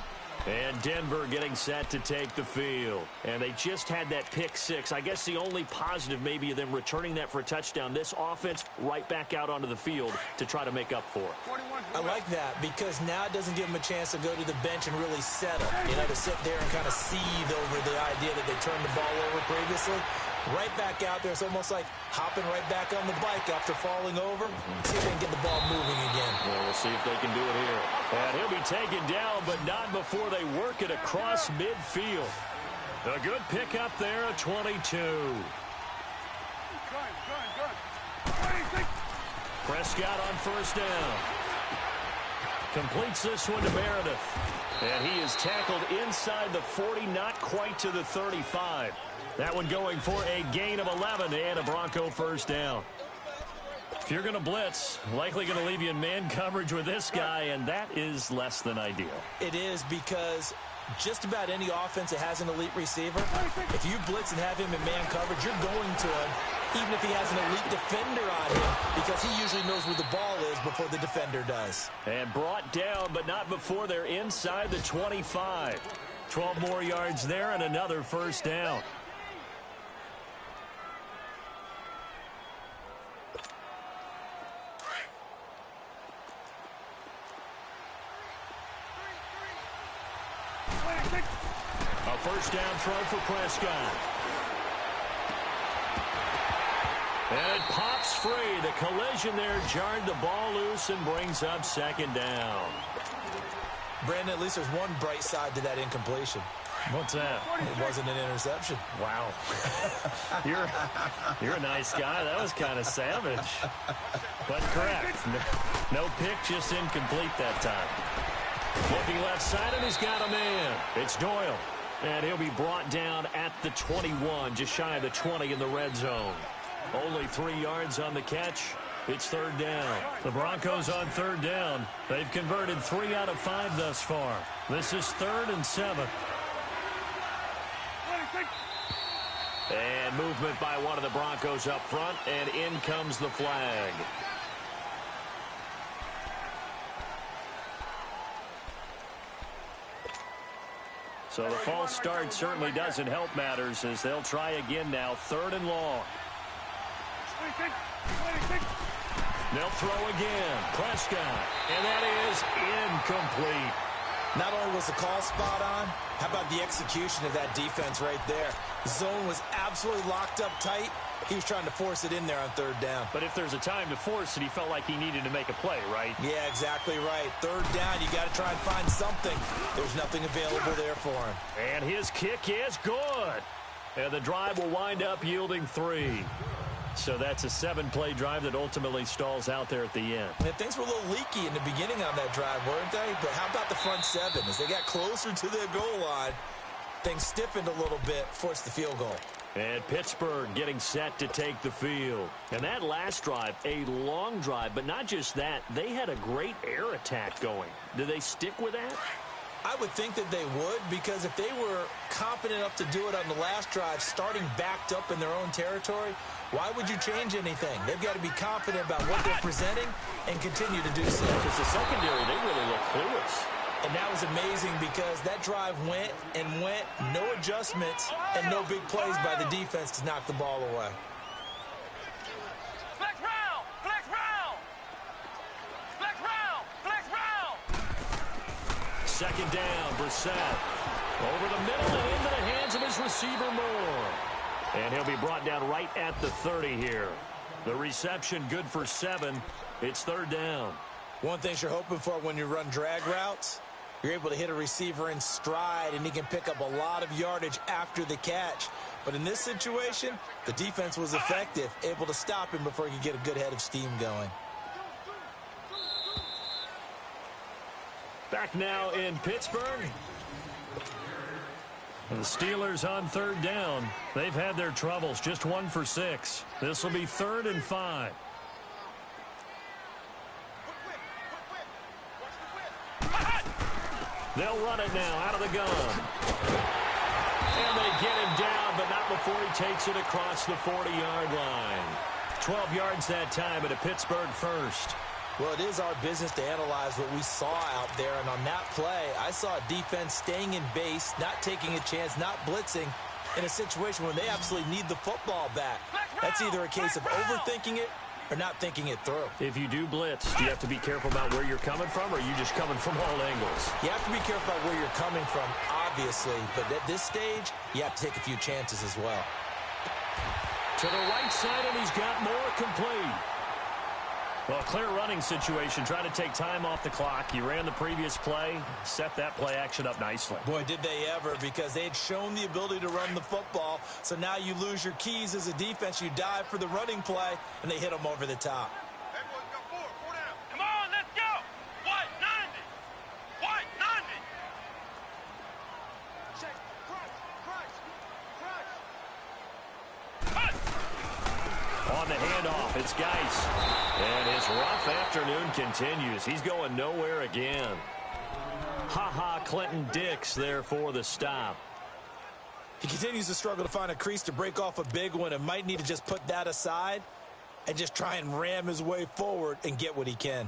And Denver getting set to take the field. And they just had that pick six. I guess the only positive maybe of them returning that for a touchdown. This offense right back out onto the field to try to make up for it. I like that because now it doesn't give them a chance to go to the bench and really settle. You know, to sit there and kind of seethe over the idea that they turned the ball over previously. Right back out there. It's almost like hopping right back on the bike after falling over. See if they can get the ball moving again. Well, we'll see if they can do it here. And he'll be taken down, but not before they work it across midfield. A good pickup there, a 22. Prescott on first down. Completes this one to Meredith. And he is tackled inside the 40, not quite to the 35. That one going for a gain of 11 and a Bronco first down. If you're going to blitz, likely going to leave you in man coverage with this guy, and that is less than ideal. It is because just about any offense that has an elite receiver, if you blitz and have him in man coverage, you're going to him, even if he has an elite defender on him, because he usually knows where the ball is before the defender does. And brought down, but not before they're inside the 25. 12 more yards there and another first down. A first down throw for Prescott. And it pops free. The collision there jarred the ball loose and brings up second down. Brandon, at least there's one bright side to that incompletion. What's that? It wasn't an interception. Wow. You're a nice guy. That was kind of savage. But correct. No pick, just incomplete that time. Looking left side, and he's got a man. It's Doyle. And he'll be brought down at the 21, just shy of the 20 in the red zone. Only 3 yards on the catch. It's third down. The Broncos on third down. They've converted 3 out of 5 thus far. This is 3rd and 7. And movement by one of the Broncos up front, and in comes the flag. So the false start certainly doesn't help matters as they'll try again now. 3rd and long. They'll throw again. Prescott. And that is incomplete. Not only was the call spot on, how about the execution of that defense right there? The zone was absolutely locked up tight. He was trying to force it in there on third down. But if there's a time to force it, he felt like he needed to make a play, right? Yeah, exactly right. Third down, you got to try and find something. There's nothing available there for him. And his kick is good. And the drive will wind up yielding 3. So that's a 7-play drive that ultimately stalls out there at the end. And things were a little leaky in the beginning on that drive, weren't they? But how about the front 7? As they got closer to the goal line, things stiffened a little bit, forced the field goal. And Pittsburgh getting set to take the field. And that last drive, a long drive, but not just that. They had a great air attack going. Do they stick with that? I would think that they would, because if they were confident enough to do it on the last drive, starting backed up in their own territory, why would you change anything? They've got to be confident about what they're presenting and continue to do so. Because the secondary, they really look clueless. And that was amazing because that drive went and went, no adjustments, and no big plays by the defense to knock the ball away. Flex round! Flex round! Flex round! Flex round! Second down, Brissett. Over the middle and into the hands of his receiver, Moore. And he'll be brought down right at the 30 here. The reception good for 7. It's third down. One thing you're hoping for when you run drag routes, you're able to hit a receiver in stride, and he can pick up a lot of yardage after the catch. But in this situation, the defense was effective, able to stop him before he could get a good head of steam going. Back now in Pittsburgh. The Steelers on third down. They've had their troubles, just 1 for 6. This will be 3rd and 5. They'll run it now out of the gun. And they get him down, but not before he takes it across the 40-yard line. 12 yards that time, and a Pittsburgh first. Well, it is our business to analyze what we saw out there, and on that play, I saw a defense staying in base, not taking a chance, not blitzing, in a situation where they absolutely need the football back. That's either a case of overthinking it or not thinking it through. If you do blitz, do you have to be careful about where you're coming from, or are you just coming from all angles? You have to be careful about where you're coming from, obviously, but at this stage, you have to take a few chances as well. To the right side, and he's got more complete. Well, clear running situation. Try to take time off the clock. You ran the previous play, set that play action up nicely. Boy, did they ever, because they had shown the ability to run the football. So now you lose your keys as a defense. You dive for the running play, and they hit them over the top. Everyone's got four down. Come on, let's go. White 90. White 90. Check. Crunch. On the handoff, it's Geis. And his rough afternoon continues. He's going nowhere again. Clinton Dix there for the stop. He continues to struggle to find a crease to break off a big one and might need to just put that aside and just try and ram his way forward and get what he can.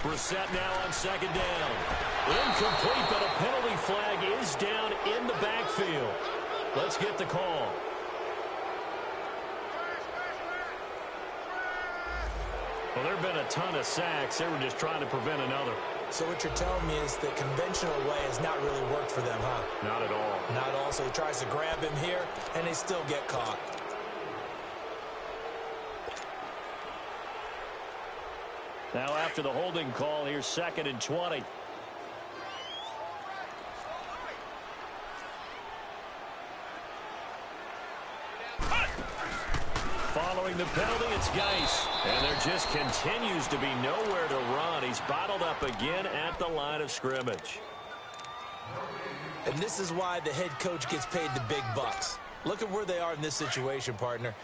Brissett now on second down. Incomplete, but a penalty flag is down in the backfield. Let's get the call. Well, there have been a ton of sacks. They were just trying to prevent another. So what you're telling me is the conventional way has not really worked for them, huh? Not at all. Not at all. So he tries to grab him here, and they still get caught. Now after the holding call, here's 2nd and 20. Following the penalty, it's Geis. And there just continues to be nowhere to run. He's bottled up again at the line of scrimmage. And this is why the head coach gets paid the big bucks. Look at where they are in this situation, partner.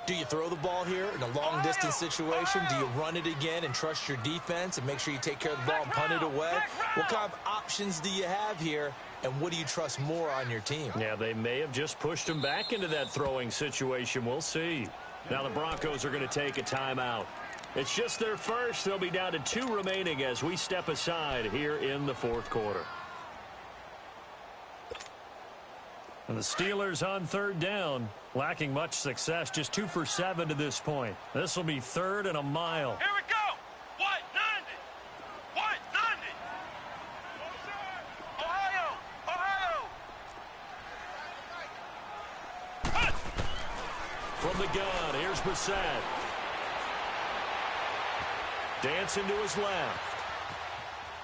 Do you throw the ball here in a long-distance situation? Do you run it again and trust your defense and make sure you take care of the ball and punt it away? What kind of options do you have here, and what do you trust more on your team? Yeah, they may have just pushed him back into that throwing situation. We'll see. Now the Broncos are going to take a timeout. It's just their first. They'll be down to 2 remaining as we step aside here in the 4th quarter. And the Steelers on 3rd down, lacking much success, just 2 for 7 to this point. This will be 3rd and a mile. Here we go. White 90. White 90. Ohio. Punch. From the gun, here's Brissett. Dancing to his left.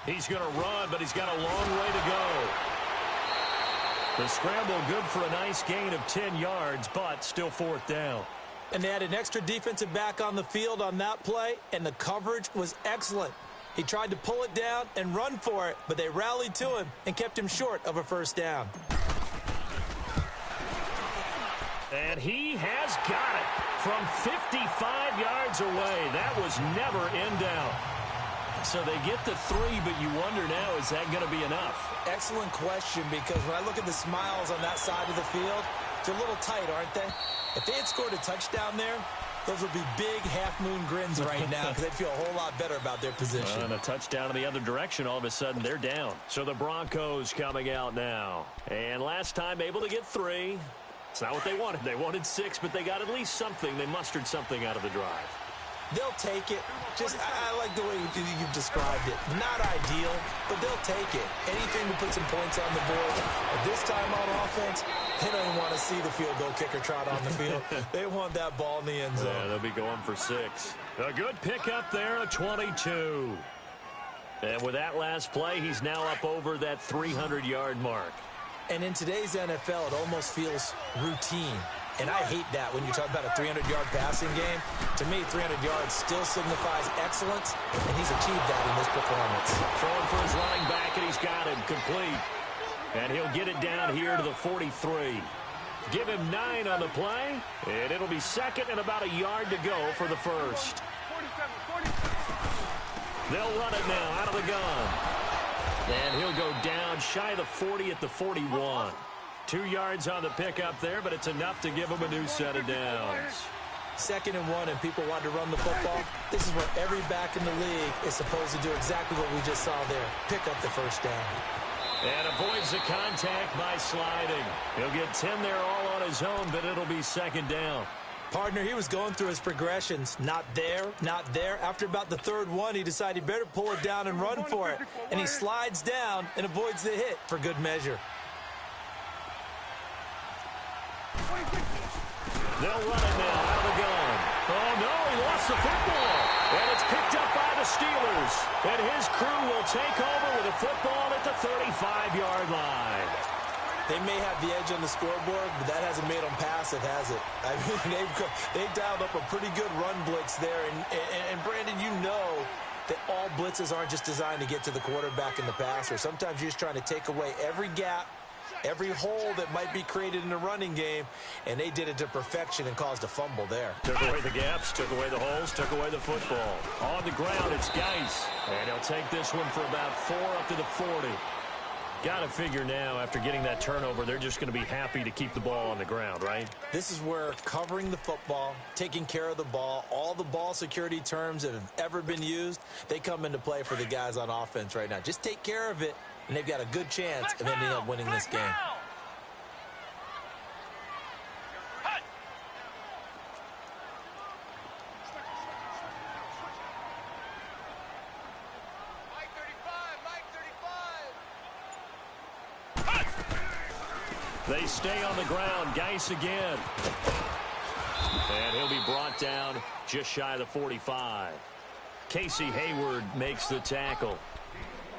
He's going to run, but he's got a long way to go. The scramble good for a nice gain of 10 yards, but still 4th down. And they had an extra defensive back on the field on that play, and the coverage was excellent. He tried to pull it down and run for it, but they rallied to him and kept him short of a 1st down. And he has got it from 55 yards away. That was never in doubt. So they get the 3, but you wonder now, is that going to be enough? Excellent question, because when I look at the smiles on that side of the field, they're a little tight, aren't they? If they had scored a touchdown there, those would be big half-moon grins right now because they'd feel a whole lot better about their position. And a touchdown in the other direction, all of a sudden they're down. So the Broncos coming out now. And last time able to get 3. It's not what they wanted. They wanted 6, but they got at least something. They mustered something out of the drive. They'll take it. I like the way you've described it. Not ideal, but they'll take it. Anything to put some points on the board. But this time on offense, they don't want to see the field goal kicker trot on the field. They want that ball in the end zone. Yeah, they'll be going for 6. A good pickup there, a 22. And with that last play, he's now up over that 300-yard mark. And in today's NFL, it almost feels routine. And I hate that when you talk about a 300-yard passing game. To me, 300 yards still signifies excellence, and he's achieved that in this performance. Throwing for his running back, and he's got him complete. And he'll get it down here to the 43. Give him 9 on the play, and it'll be second and about a yard to go for the first. They'll run it now out of the gun. And he'll go down shy of the 40 at the 41. 2 yards on the pickup there, but it's enough to give him a new set of downs. 2nd and 1, and people want to run the football. This is where every back in the league is supposed to do exactly what we just saw there. Pick up the first down. And avoids the contact by sliding. He'll get 10 there all on his own, but it'll be 2nd down. Partner, he was going through his progressions. Not there, not there. After about the 3rd one, he decided he better pull it down and run for it. And he slides down and avoids the hit for good measure. They'll run it now out of the gun. Oh, no, he lost the football. And it's picked up by the Steelers. And his crew will take over with a football at the 35-yard line. They may have the edge on the scoreboard, but that hasn't made them pass it, has it? I mean, they've dialed up a pretty good run blitz there. And Brandon, you know that all blitzes aren't just designed to get to the quarterback in the passer. Sometimes you're just trying to take away every gap, every hole that might be created in the running game, and they did it to perfection and caused a fumble there. Took away the gaps, took away the holes, took away the football. On the ground, it's Geis. And he'll take this one for about 4 up to the 40. Got to figure now, after getting that turnover, they're just going to be happy to keep the ball on the ground, right? This is where covering the football, taking care of the ball, all the ball security terms that have ever been used, they come into play for the guys on offense right now. Just take care of it, and they've got a good chance of ending up winning this game. They stay on the ground. Geis again. And he'll be brought down just shy of the 45. Casey Hayward makes the tackle.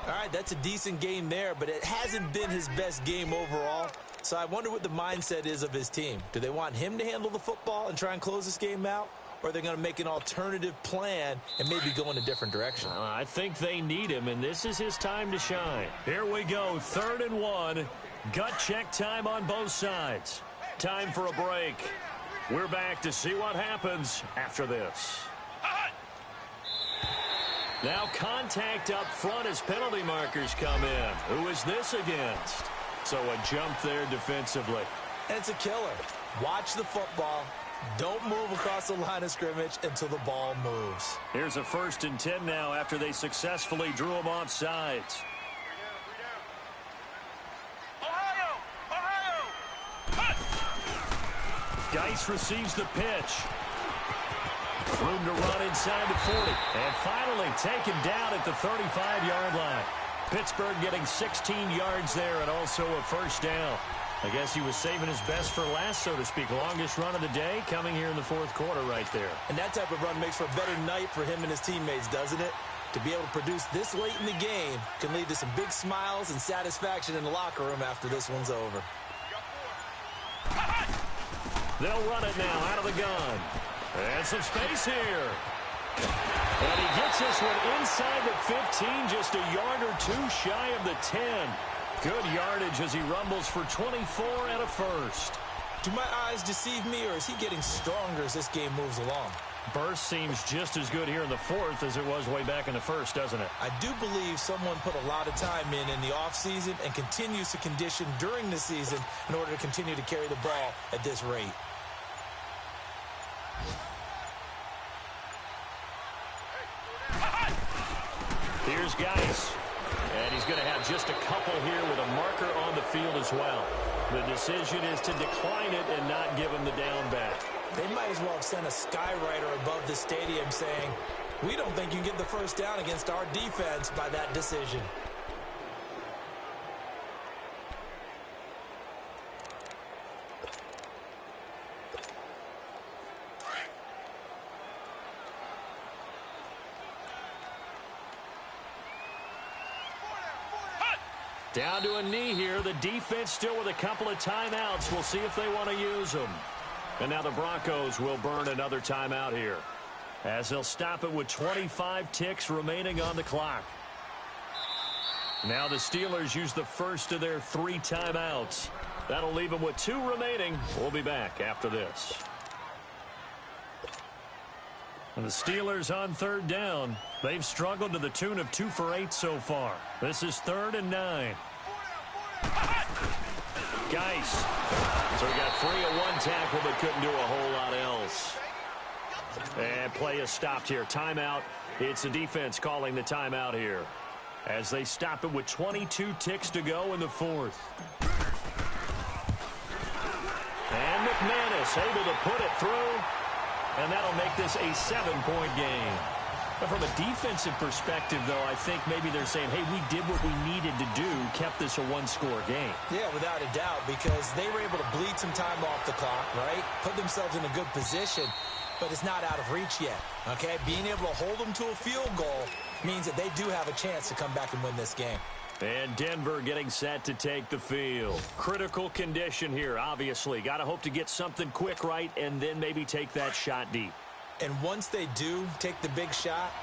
All right, that's a decent game there, but it hasn't been his best game overall. So I wonder what the mindset is of his team. Do they want him to handle the football and try and close this game out? Or are they going to make an alternative plan and maybe go in a different direction? I think they need him, and this is his time to shine. Here we go, 3rd and 1. Gut check time on both sides. Time for a break. We're back to see what happens after this. Now contact up front as penalty markers come in. Who is this against? So a jump there defensively. And it's a killer. Watch the football. Don't move across the line of scrimmage until the ball moves. Here's a 1st and 10 now after they successfully drew him off sides. Geis receives the pitch. Room to run inside the 40. And finally taken down at the 35-yard line. Pittsburgh getting 16 yards there and also a 1st down. I guess he was saving his best for last, so to speak. Longest run of the day coming here in the 4th quarter right there. And that type of run makes for a better night for him and his teammates, doesn't it? To be able to produce this late in the game can lead to some big smiles and satisfaction in the locker room after this one's over. They'll run it now out of the gun. And some space here. And he gets this one inside the 15, just a yard or 2 shy of the 10. Good yardage as he rumbles for 24 and a 1st. Do my eyes deceive me, or is he getting stronger as this game moves along? Burst seems just as good here in the 4th as it was way back in the 1st, doesn't it? I do believe someone put a lot of time in the offseason and continues to condition during the season in order to continue to carry the ball at this rate. Here's Geis. And he's going to have just a couple here with a marker on the field as well. The decision is to decline it and not give him the down back. They might as well have sent a skywriter above the stadium saying, "We don't think you can get the 1st down against our defense by that decision." Down to a knee here. The defense still with a couple of timeouts. We'll see if they want to use them. And now the Broncos will burn another timeout here, as they'll stop it with 25 ticks remaining on the clock. Now the Steelers use the first of their 3 timeouts. That'll leave them with 2 remaining. We'll be back after this. And the Steelers on 3rd down. They've struggled to the tune of 2 for 8 so far. This is 3rd and 9. Geis. So we got 3 at 1 tackle, but couldn't do a whole lot else. And play is stopped here. Timeout. It's the defense calling the timeout here, as they stop it with 22 ticks to go in the 4th. And McManus able to put it through, and that'll make this a 7-point game. But from a defensive perspective, though, I think maybe they're saying, hey, we did what we needed to do, kept this a 1-score game. Yeah, without a doubt, because they were able to bleed some time off the clock, right? Put themselves in a good position, but it's not out of reach yet, okay? Being able to hold them to a field goal means that they do have a chance to come back and win this game. And Denver getting set to take the field. Critical condition here, obviously. Got to hope to get something quick right and then maybe take that shot deep. And once they do take the big shot,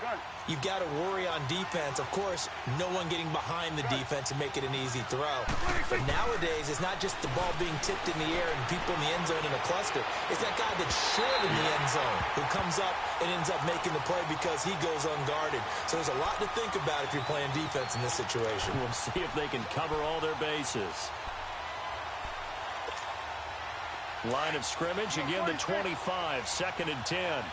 you've got to worry on defense. Of course, no one getting behind the defense and make it an easy throw. But nowadays, it's not just the ball being tipped in the air and people in the end zone in a cluster. It's that guy that's short in the end zone who comes up and ends up making the play because he goes unguarded. So there's a lot to think about if you're playing defense in this situation. We'll see if they can cover all their bases. Line of scrimmage, again the 25, 2nd and 10.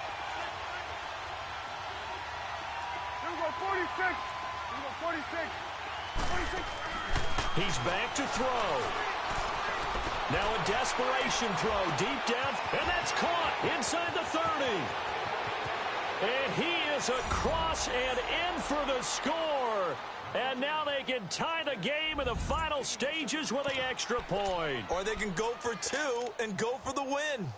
46. 46. He's back to throw. Now a desperation throw deep down, and that's caught inside the 30. And he is across and in for the score. And now they can tie the game in the final stages with the extra point. Or they can go for 2 and go for the win.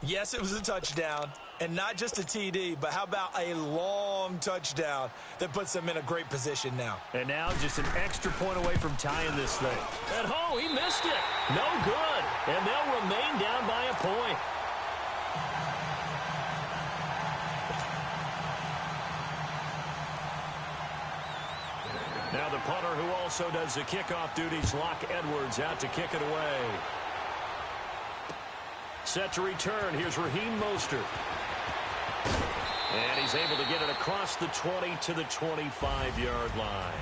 Yes, it was a touchdown, and not just a TD, but how about a long touchdown that puts them in a great position now. And now just an extra point away from tying this thing. And oh, he missed it. No good. And they'll remain down by a point. Now the punter who also does the kickoff duties, Locke Edwards, out to kick it away. Set to return. Here's Raheem Mostert. And he's able to get it across the 20 to the 25-yard line.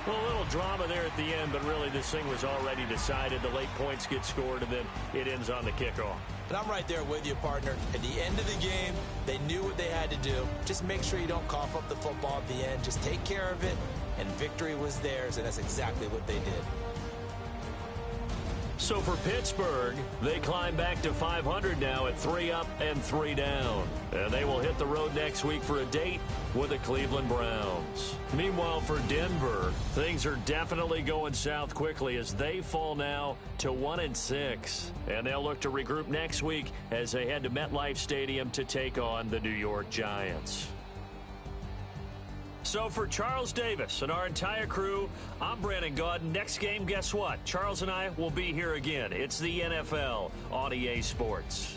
Well, a little drama there at the end, but really this thing was already decided. The late points get scored, and then it ends on the kickoff. And I'm right there with you, partner. At the end of the game, they knew what they had to do. Just make sure you don't cough up the football at the end. Just take care of it, and victory was theirs, and that's exactly what they did. So for Pittsburgh, they climb back to 500 now at 3 up and 3 down. And they will hit the road next week for a date with the Cleveland Browns. Meanwhile, for Denver, things are definitely going south quickly as they fall now to 1-6. And they'll look to regroup next week as they head to MetLife Stadium to take on the New York Giants. So for Charles Davis and our entire crew, I'm Brandon Gaudin. Next game, guess what? Charles and I will be here again. It's the NFL on EA Sports.